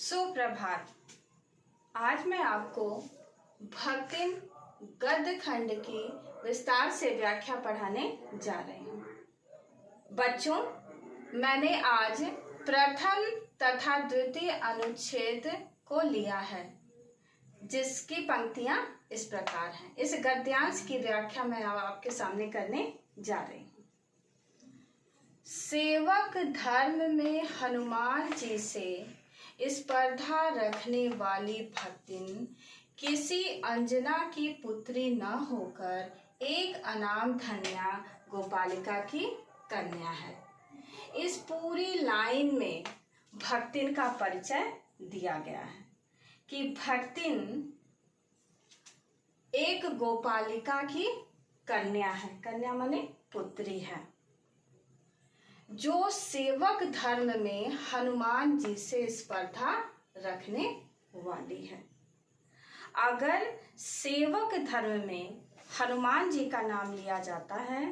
सुप्रभात। आज मैं आपको भक्तिन गद्य खंड की विस्तार से व्याख्या पढ़ाने जा रही हूँ। बच्चों, मैंने आज प्रथम तथा द्वितीय अनुच्छेद को लिया है, जिसकी पंक्तियां इस प्रकार हैं। इस गद्यांश की व्याख्या मैं आपके सामने करने जा रही हूँ। सेवक धर्म में हनुमान जी से स्पर्धा रखने वाली भक्तिन किसी अंजना की पुत्री न होकर एक अनाम धन्या गोपालिका की कन्या है। इस पूरी लाइन में भक्तिन का परिचय दिया गया है कि भक्तिन एक गोपालिका की कन्या है। कन्या माने पुत्री है, जो सेवक धर्म में हनुमान जी से स्पर्धा रखने वाली है। अगर सेवक धर्म में हनुमान जी का नाम लिया जाता है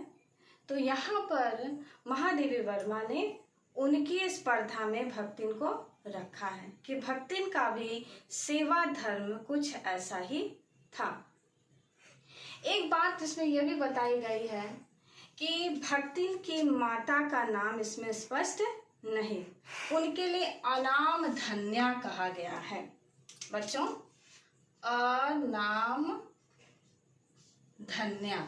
तो यहाँ पर महादेवी वर्मा ने उनकी स्पर्धा में भक्तिन को रखा है कि भक्तिन का भी सेवा धर्म कुछ ऐसा ही था। एक बात इसमें यह भी बताई गई है कि भक्तिन की माता का नाम इसमें स्पष्ट नहीं, उनके लिए अनाम धन्या कहा गया है। बच्चों, अनाम धन्या,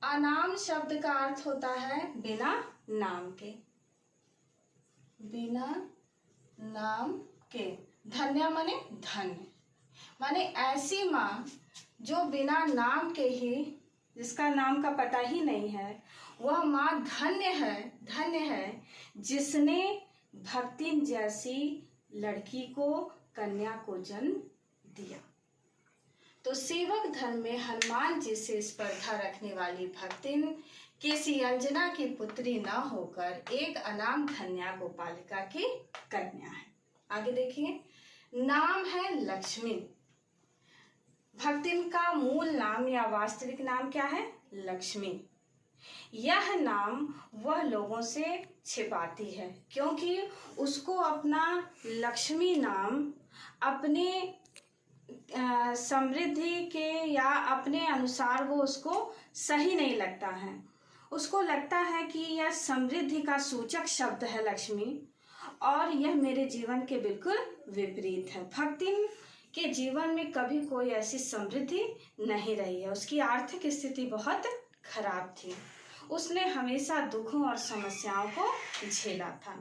अनाम शब्द का अर्थ होता है बिना नाम के, बिना नाम के। धन्या माने धन्य, माने ऐसी माँ जो बिना नाम के ही, जिसका नाम का पता ही नहीं है, वह माँ धन्य है, धन्य है, जिसने भक्तिन जैसी लड़की को, कन्या को जन्म दिया। तो सेवक धर्म में हनुमान जी से स्पर्धा रखने वाली भक्तिन किसी अंजना की पुत्री न होकर एक अनाम धन्या गोपालिका की कन्या है। आगे देखिए, नाम है लक्ष्मी। भक्तिन का मूल नाम या वास्तविक नाम क्या है? लक्ष्मी। यह नाम वह लोगों से छिपाती है क्योंकि उसको अपना लक्ष्मी नाम अपने समृद्धि के या अपने अनुसार वो उसको सही नहीं लगता है। उसको लगता है कि यह समृद्धि का सूचक शब्द है लक्ष्मी, और यह मेरे जीवन के बिल्कुल विपरीत है। भक्तिन के जीवन में कभी कोई ऐसी समृद्धि नहीं रही है। उसकी आर्थिक स्थिति बहुत खराब थी। उसने हमेशा दुखों और समस्याओं को झेला था।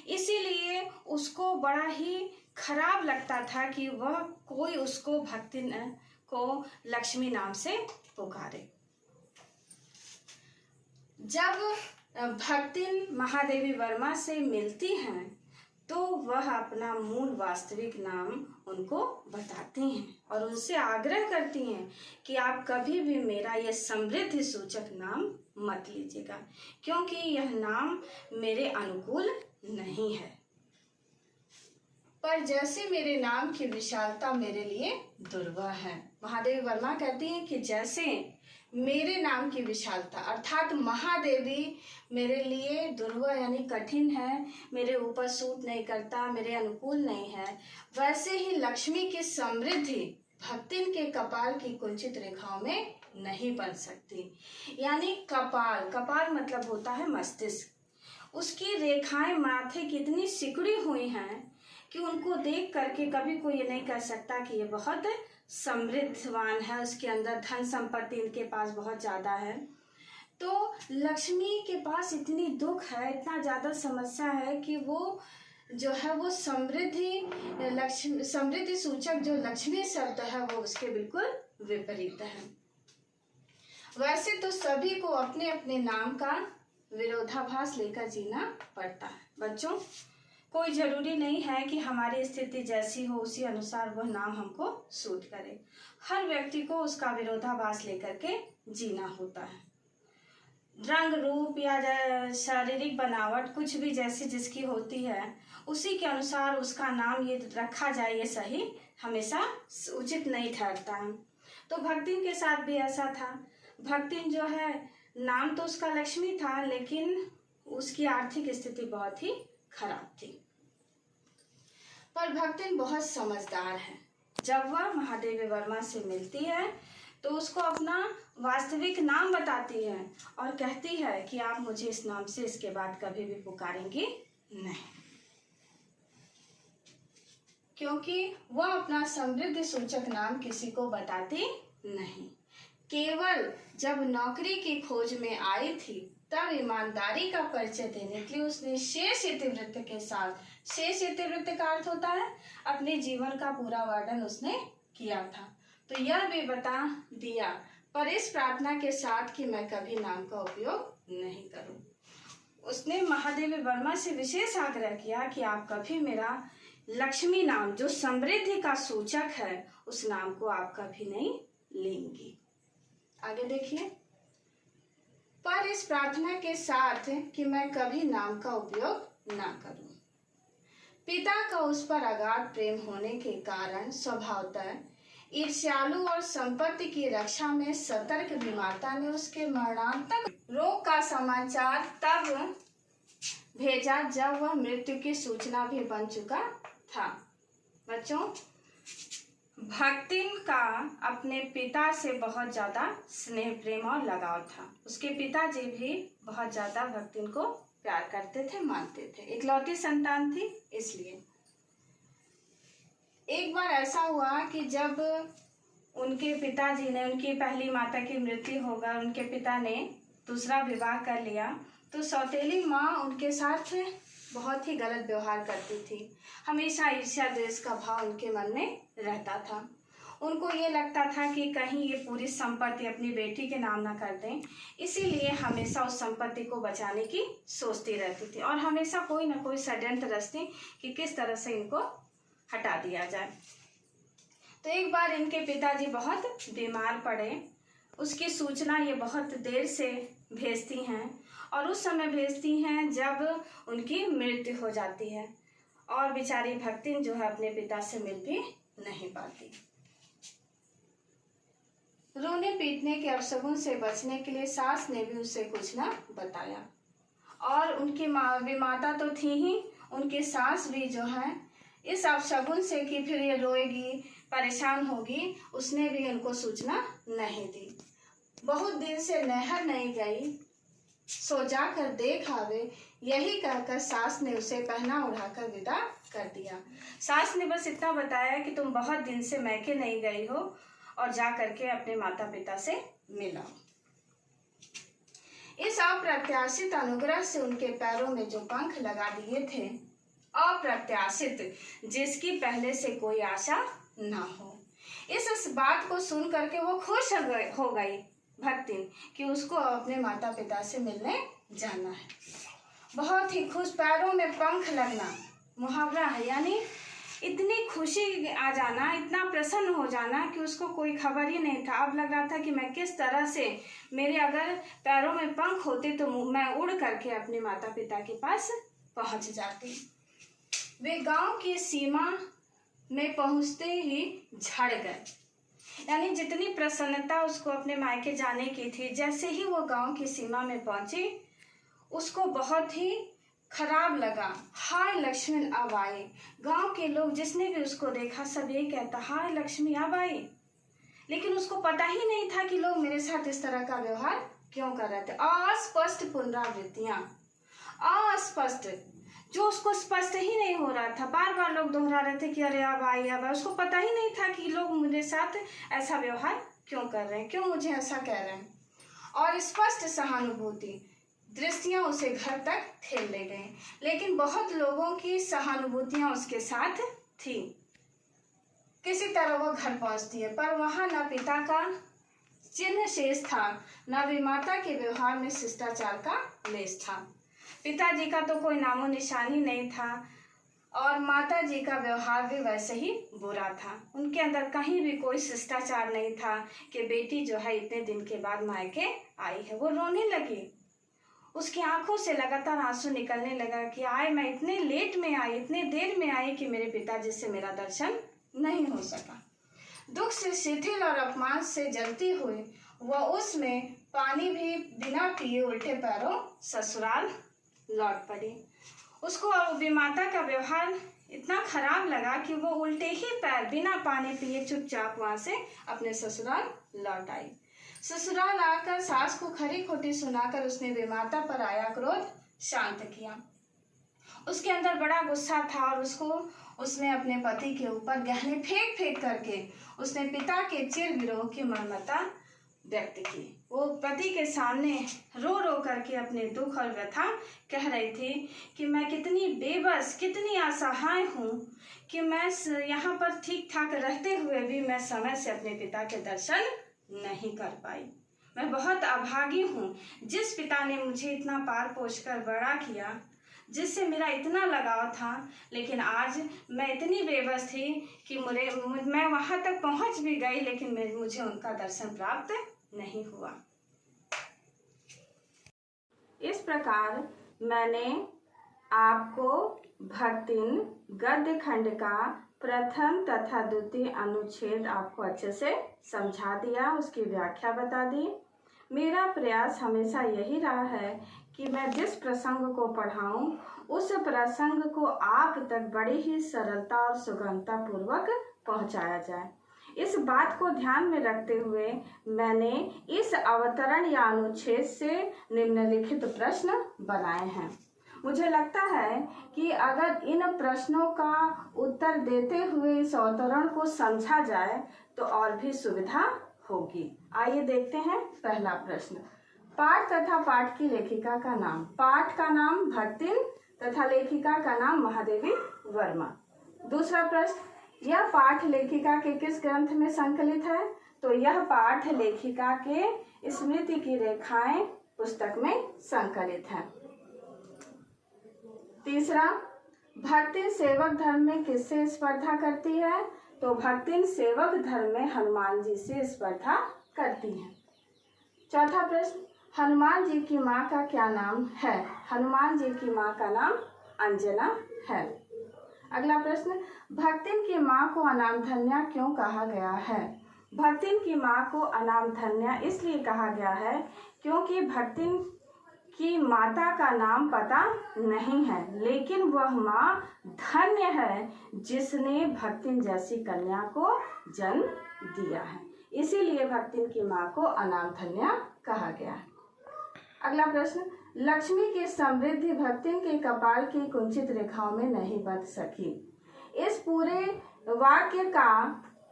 इसीलिए उसको बड़ा ही खराब लगता था कि वह कोई उसको भक्तिन को लक्ष्मी नाम से पुकारे। जब भक्तिन महादेवी वर्मा से मिलती हैं तो वह अपना मूल वास्तविक नाम उनको बताती हैं और उनसे आग्रह करती हैं कि आप कभी भी मेरा यह समृद्धि सूचक नाम मत लीजिएगा, क्योंकि यह नाम मेरे अनुकूल नहीं है। पर जैसे मेरे नाम की विशालता मेरे लिए दुर्लभ है। महादेवी वर्मा कहती हैं कि जैसे मेरे नाम की विशालता अर्थात महादेवी मेरे लिए दुर्लभ यानी कठिन है, मेरे ऊपर सूट नहीं करता, मेरे अनुकूल नहीं है, वैसे ही लक्ष्मी की समृद्धि भक्तिन के कपाल की कुंचित रेखाओं में नहीं बन सकती। यानी कपाल, कपाल मतलब होता है मस्तिष्क, उसकी रेखाएं माथे की इतनी सिकुड़ी हुई हैं कि उनको देख करके कभी कोई ये नहीं कह सकता कि ये बहुत समृद्धवान है, उसके अंदर धन संपत्ति इनके पास बहुत ज़्यादा है। तो लक्ष्मी के पास इतनी दुख है, इतना ज़्यादा समस्या है कि वो जो है वो समृद्धि सूचक जो लक्ष्मी शब्द है वो उसके बिल्कुल विपरीत है। वैसे तो सभी को अपने अपने नाम का विरोधाभास लेकर जीना पड़ता है। बच्चों, कोई जरूरी नहीं है कि हमारी स्थिति जैसी हो उसी अनुसार वह नाम हमको सूट करे। हर व्यक्ति को उसका विरोधाभास लेकर के जीना होता है। रंग रूप या शारीरिक बनावट कुछ भी जैसी जिसकी होती है उसी के अनुसार उसका नाम ये रखा जाए, ये सही हमेशा उचित नहीं ठहरता है। तो भक्तिन के साथ भी ऐसा था। भक्तिन जो है नाम तो उसका लक्ष्मी था, लेकिन उसकी आर्थिक स्थिति बहुत ही खराब थी। पर भक्तिन बहुत समझदार है। जब वह महादेवी वर्मा से मिलती है तो उसको अपना वास्तविक नाम बताती है और कहती है कि आप मुझे इस नाम से इसके बाद कभी भी पुकारेंगी नहीं, क्योंकि वह अपना समृद्धि सूचक नाम किसी को बताती नहीं। केवल जब नौकरी की खोज में आई थी तब ईमानदारी का परिचय देने के लिए उसने शेष इतिवृत्त के साथ, शेष इतिवृत्त का अर्थ होता है अपने जीवन का पूरा वर्णन उसने किया था। तो यह भी बता दिया, पर इस प्रार्थना के साथ कि मैं कभी नाम का उपयोग नहीं करूं। उसने महादेवी वर्मा से विशेष आग्रह किया कि आप कभी मेरा लक्ष्मी नाम, जो समृद्धि का सूचक है, उस नाम को आप कभी नहीं लेंगी। आगे देखिए, पर इस प्रार्थना के साथ कि मैं कभी नाम का उपयोग ना करूं। पिता का उस पर अगाध प्रेम होने के कारण स्वभावतः ईर्ष्यालु और संपत्ति की रक्षा में सतर्क विमाता ने उसके मरणांतक रोग का समाचार तब भेजा जब वह मृत्यु की सूचना भी बन चुका था। बच्चों, भक्तिन का अपने पिता से बहुत ज्यादा स्नेह प्रेम और लगाव था। उसके पिताजी भी बहुत ज्यादा भक्तिन को प्यार करते थे, मानते थे। इकलौती संतान थी, इसलिए एक बार ऐसा हुआ कि जब उनके पिताजी ने, उनकी पहली माता की मृत्यु हो गई, उनके पिता ने दूसरा विवाह कर लिया, तो सौतेली माँ उनके साथ बहुत ही गलत व्यवहार करती थी। हमेशा ईर्ष्या द्वेष का भाव उनके मन में रहता था। उनको ये लगता था कि कहीं ये पूरी संपत्ति अपनी बेटी के नाम ना कर दें, इसीलिए हमेशा उस संपत्ति को बचाने की सोचती रहती थी और हमेशा कोई ना कोई षड्यंत्र रचती कि किस तरह से इनको हटा दिया जाए। तो एक बार इनके पिताजी बहुत बीमार पड़े। उसकी सूचना ये बहुत देर से भेजती हैं और उस समय भेजती हैं जब उनकी मृत्यु हो जाती है और बेचारी भक्तिन जो है अपने पिता से मिल भी नहीं पाती। रोने पीटने के अपशगुन से बचने के लिए सास ने भी उसे कुछ ना बताया और उनकी माता तो थी ही, उनकी सास भी जो है इस अपशगुन से कि फिर ये रोएगी, परेशान होगी, उसने भी उनको सूचना नहीं दी। बहुत दिन से नहर नहीं गई, सो जाकर देख आवे, यही कहकर सास ने उसे पहना उड़ाकर विदा कर दिया। सास ने बस इतना बताया कि तुम बहुत दिन से मैके नहीं गई हो और जा करके अपने माता पिता से मिलाओ। इस अप्रत्याशित अनुग्रह से उनके पैरों में जो पंख लगा दिए थे, अप्रत्याशित, जिसकी पहले से कोई आशा ना हो, इस बात को सुन करके वो खुश हो गई भक्तिन कि उसको अपने माता पिता से मिलने जाना है। बहुत ही खुश, पैरों में पंख लगना मुहावरा है, यानी इतनी खुशी आ जाना, इतना प्रसन्न हो जाना कि उसको कोई खबर ही नहीं था। अब लग रहा था कि मैं किस तरह से, मेरे अगर पैरों में पंख होते तो मैं उड़ करके अपने माता पिता के पास पहुंच जाती। वे गांव की सीमा में पहुंचते ही झड़ गए, यानी जितनी प्रसन्नता उसको अपने मायके जाने की थी, जैसे ही वो गांव की सीमा में पहुंची उसको बहुत ही खराब लगा। हाय लक्ष्मी अब आई। गांव के लोग जिसने भी उसको देखा सब यही कहता, हाय लक्ष्मी अब आई। लेकिन उसको पता ही नहीं था कि लोग मेरे साथ इस तरह का व्यवहार क्यों कर रहे थे। अस्पष्ट पुनरावृत्तियां, अस्पष्ट, जो उसको स्पष्ट ही नहीं हो रहा था। बार बार लोग दोहरा रहे थे कि अरे अब आई अब आई। उसको पता ही नहीं था कि लोग मेरे साथ ऐसा व्यवहार क्यों कर रहे हैं, क्यों मुझे ऐसा कह रहे हैं। और स्पष्ट सहानुभूति दृष्टियां उसे घर तक ठेल ले गई, लेकिन बहुत लोगों की सहानुभूतियां उसके साथ थी। किसी तरह वो घर पहुंचती है, पर वहां न पिता का चिन्ह शेष था, न भी माता के व्यवहार में शिष्टाचार का लेश था। पिताजी का तो कोई नामो निशानी नहीं था और माता जी का व्यवहार भी वैसे ही बुरा था। उनके अंदर कहीं भी कोई शिष्टाचार नहीं था कि बेटी जो है इतने दिन के बाद मायके आई है। वो रोने लगी, उसकी आंखों से लगातार आंसू निकलने लगा कि आए मैं इतने लेट में आई, इतने देर में आई कि मेरे पिताजी से मेरा दर्शन नहीं हो सका। दुख से शिथिल और अपमान से जलती हुई वह उसमें पानी भी बिना पिए उल्टे पैरों ससुराल लौट पड़ी। उसको अब विमाता का व्यवहार इतना खराब लगा कि वो उल्टे ही पैर बिना पानी पिए चुपचाप वहां से अपने ससुराल लौट आई। ससुराल आकर सास को खरी खोटी सुनाकर उसने विमाता पर आया क्रोध शांत किया। उसके अंदर बड़ा गुस्सा था और उसने अपने पति के ऊपर गहने फेंक फेंक करके उसने पिता के चिर विरोह की मर्मता व्यक्त की। वो पति के सामने रो रो करके अपने दुख और व्यथा कह रही थी कि मैं कितनी बेबस, कितनी असहाय हूँ कि मैं यहाँ पर ठीक ठाक रहते हुए भी मैं समय से अपने पिता के दर्शन नहीं कर पाई। मैं बहुत अभागी हूँ। जिस पिता ने मुझे इतना पाल पोष कर बड़ा किया, जिससे मेरा इतना लगाव था, लेकिन आज मैं इतनी बेबस थी कि मैं वहाँ तक पहुँच भी गई, लेकिन मुझे उनका दर्शन प्राप्त नहीं हुआ। इस प्रकार मैंने आपको भक्तिन गद्य खंड का प्रथम तथा द्वितीय अनुच्छेद आपको अच्छे से समझा दिया, उसकी व्याख्या बता दी। मेरा प्रयास हमेशा यही रहा है कि मैं जिस प्रसंग को पढ़ाऊं उस प्रसंग को आप तक बड़ी ही सरलता और सुगमता पूर्वक पहुंचाया जाए। इस बात को ध्यान में रखते हुए मैंने इस अवतरण या अनुच्छेद से निम्नलिखित प्रश्न बनाए हैं। मुझे लगता है कि अगर इन प्रश्नों का उत्तर देते हुए इस अवतरण को समझा जाए तो और भी सुविधा होगी। आइए देखते हैं पहला प्रश्न। पाठ तथा पाठ की लेखिका का नाम। पाठ का नाम भक्तिन तथा लेखिका का नाम महादेवी वर्मा। दूसरा प्रश्न, यह पाठ लेखिका के किस ग्रंथ में संकलित है? तो यह पाठ लेखिका के स्मृति की रेखाएं पुस्तक में संकलित है। तीसरा, भक्तिन सेवक धर्म में किससे स्पर्धा करती है? तो भक्तिन सेवक धर्म में हनुमान जी से स्पर्धा करती है। चौथा प्रश्न, हनुमान जी की माँ का क्या नाम है? हनुमान जी की माँ का नाम अंजना है। अगला प्रश्न, भक्तिन की माँ को अनामधन्या क्यों कहा गया है? भक्तिन की माँ को अनामधन्या इसलिए कहा गया है क्योंकि भक्तिन की माता का नाम पता नहीं है, लेकिन वह माँ धन्य है जिसने भक्तिन जैसी कन्या को जन्म दिया है, इसीलिए भक्तिन की माँ को अनामधन्या कहा गया है। अगला प्रश्न, लक्ष्मी की समृद्धि भक्तिन के कपाल की कुंचित रेखाओं में नहीं बंध सकी। इस पूरे वाक्य का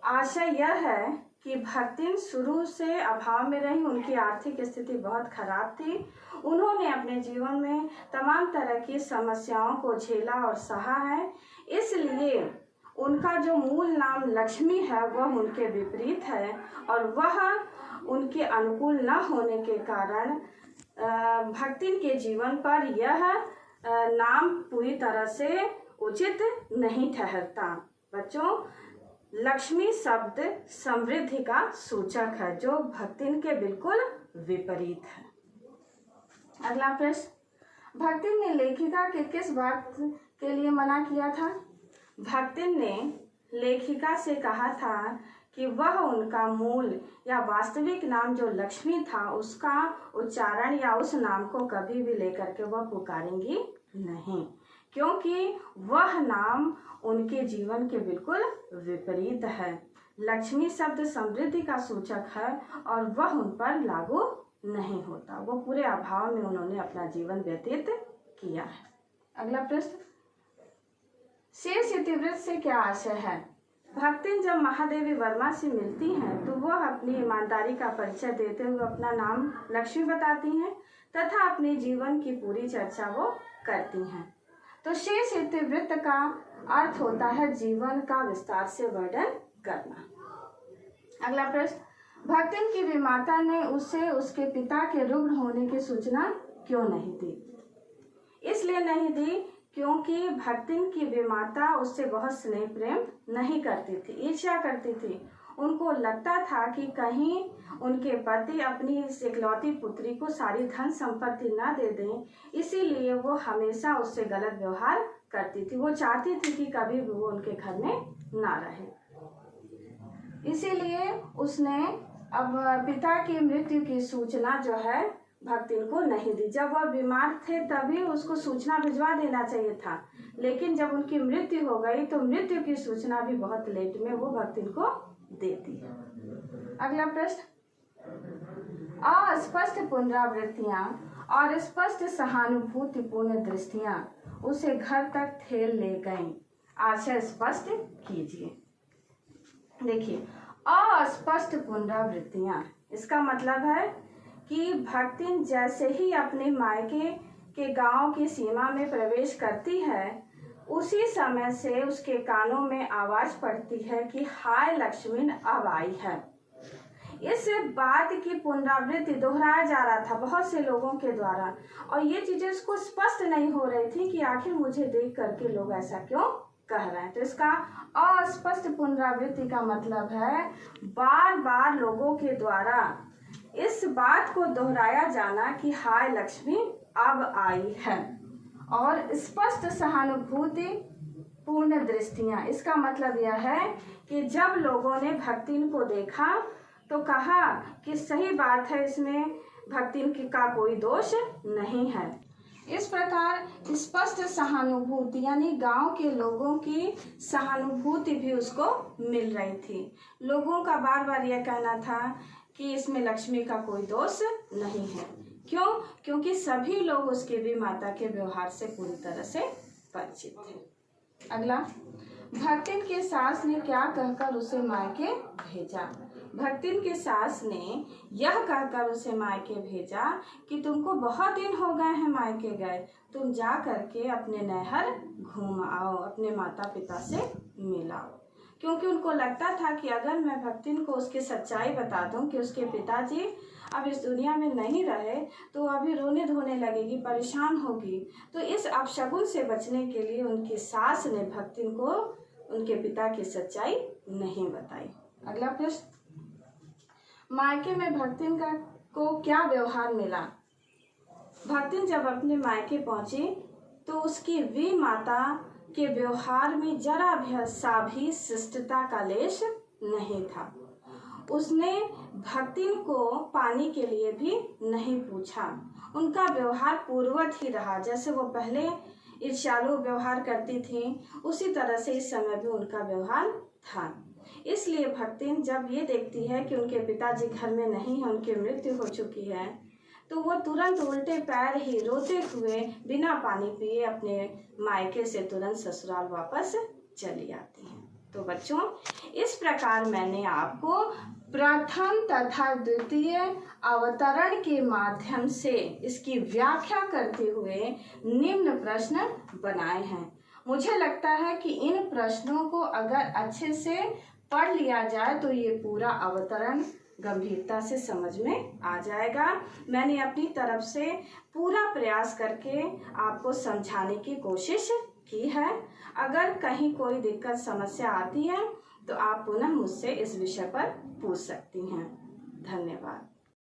आशय यह है कि भक्तिन शुरू से अभाव में रही, उनकी आर्थिक स्थिति बहुत खराब थी। उन्होंने अपने जीवन में तमाम तरह की समस्याओं को झेला और सहा है, इसलिए उनका जो मूल नाम लक्ष्मी है वह उनके विपरीत है और वह उनके अनुकूल न होने के कारण भक्तिन के जीवन पर यह नाम पूरी तरह से उचित नहीं ठहरता। बच्चों, लक्ष्मी शब्द समृद्धि का सूचक है जो भक्तिन के बिल्कुल विपरीत है। अगला प्रश्न, भक्तिन ने लेखिका के किस बात के लिए मना किया था? भक्तिन ने लेखिका से कहा था कि वह उनका मूल या वास्तविक नाम जो लक्ष्मी था उसका उच्चारण या उस नाम को कभी भी लेकर के वह पुकारेंगी नहीं, क्योंकि वह नाम उनके जीवन के बिल्कुल विपरीत है। लक्ष्मी शब्द समृद्धि का सूचक है और वह उन पर लागू नहीं होता। वो पूरे अभाव में उन्होंने अपना जीवन व्यतीत किया है। अगला प्रश्न, शेष इतिवृत्त से क्या आशय है? भक्तिन जब महादेवी वर्मा से मिलती हैं तो वह अपनी ईमानदारी का परिचय देते हुए अपना नाम लक्ष्मी बताती हैं तथा अपने जीवन की पूरी चर्चा वो करती हैं। तो शेष इतिवृत्त का अर्थ होता है जीवन का विस्तार से वर्णन करना। अगला प्रश्न, भक्तिन की विमाता ने उसे उसके पिता के रुग्ण होने की सूचना क्यों नहीं दी? इसलिए नहीं दी क्योंकि भक्तिन की विमाता उससे बहुत स्नेह प्रेम नहीं करती थी, ईर्ष्या करती थी। उनको लगता था कि कहीं उनके पति अपनी इस इकलौती पुत्री को सारी धन संपत्ति न दे दें, इसीलिए वो हमेशा उससे गलत व्यवहार करती थी। वो चाहती थी कि कभी भी वो उनके घर में ना रहे, इसीलिए उसने अब पिता की मृत्यु की सूचना जो है भक्तिन को नहीं दी। जब वह बीमार थे तभी उसको सूचना भिजवा देना चाहिए था, लेकिन जब उनकी मृत्यु हो गई तो मृत्यु की सूचना भी बहुत लेट में वो भक्तिन को देती है। अगला प्रश्न, अस्पष्ट पुनरावृत्तियां और स्पष्ट सहानुभूतिपूर्ण दृष्टियां उसे घर तक ठेल ले गईं। आशय स्पष्ट कीजिए। देखिए, अस्पष्ट पुनरावृत्तियां, इसका मतलब है कि भक्तिन जैसे ही अपने मायके के गांव की सीमा में प्रवेश करती है, उसी समय से उसके कानों में आवाज पड़ती है कि हाय लक्ष्मी अब आई है। इस बात की पुनरावृत्ति दोहराया जा रहा था बहुत से लोगों के द्वारा, और ये चीजें उसको स्पष्ट नहीं हो रही थी कि आखिर मुझे देख करके लोग ऐसा क्यों कह रहे हैं। तो इसका अस्पष्ट पुनरावृत्ति का मतलब है बार बार लोगों के द्वारा इस बात को दोहराया जाना कि हाय लक्ष्मी अब आई है। और स्पष्ट सहानुभूति पूर्ण दृष्टियां, इसका मतलब यह है कि जब लोगों ने भक्तिन को देखा तो कहा कि सही बात है, इसमें भक्तिन का कोई दोष नहीं है। इस प्रकार स्पष्ट सहानुभूति यानी गांव के लोगों की सहानुभूति भी उसको मिल रही थी। लोगों का बार बार यह कहना था कि इसमें लक्ष्मी का कोई दोष नहीं है। क्यों? क्योंकि सभी लोग उसके भी माता के व्यवहार से पूरी तरह से परिचित थे। अगला, भक्तिन के सास ने क्या कहकर उसे मायके भेजा। भक्तिन के सास ने यह कहकर उसे मायके भेजा कि तुमको बहुत दिन हो गए हैं मायके गए, तुम जा करके अपने नैहर घूम आओ, अपने माता पिता से मिलाओ। क्योंकि उनको लगता था कि अगर मैं भक्तिन को उसकी सच्चाई बता दूं कि उसके पिताजी अब इस दुनिया में नहीं रहे तो अभी रोने धोने लगेगी, परेशान होगी। तो इस अपशगुन से बचने के लिए उनकी सास ने भक्तिन को उनके पिता की सच्चाई नहीं बताई। अगला प्रश्न, मायके में भक्तिन को क्या व्यवहार मिला। भक्तिन जब अपने मायके पहुंची तो उसकी वी माता के व्यवहार में जरा सा भी शिष्टता का लेश नहीं था। उसने भक्तिन को पानी के लिए भी नहीं पूछा। उनका व्यवहार पूर्ववत ही रहा, जैसे वो पहले ईर्ष्यालु व्यवहार करती थी उसी तरह से इस समय भी उनका व्यवहार था। इसलिए भक्तिन जब ये देखती है कि उनके पिताजी घर में नहीं है, उनकी मृत्यु हो चुकी है, तो वो तुरंत उल्टे पैर ही रोते हुए बिना पानी पिए अपने मायके से तुरंत ससुराल वापस चली आती हैं। तो बच्चों, इस प्रकार मैंने आपको प्रथम तथा द्वितीय अवतरण के माध्यम से इसकी व्याख्या करते हुए निम्न प्रश्न बनाए हैं। मुझे लगता है कि इन प्रश्नों को अगर अच्छे से पढ़ लिया जाए तो ये पूरा अवतरण गंभीरता से समझ में आ जाएगा। मैंने अपनी तरफ से पूरा प्रयास करके आपको समझाने की कोशिश की है। अगर कहीं कोई दिक्कत समस्या आती है तो आप पुनः मुझसे इस विषय पर पूछ सकती हैं। धन्यवाद।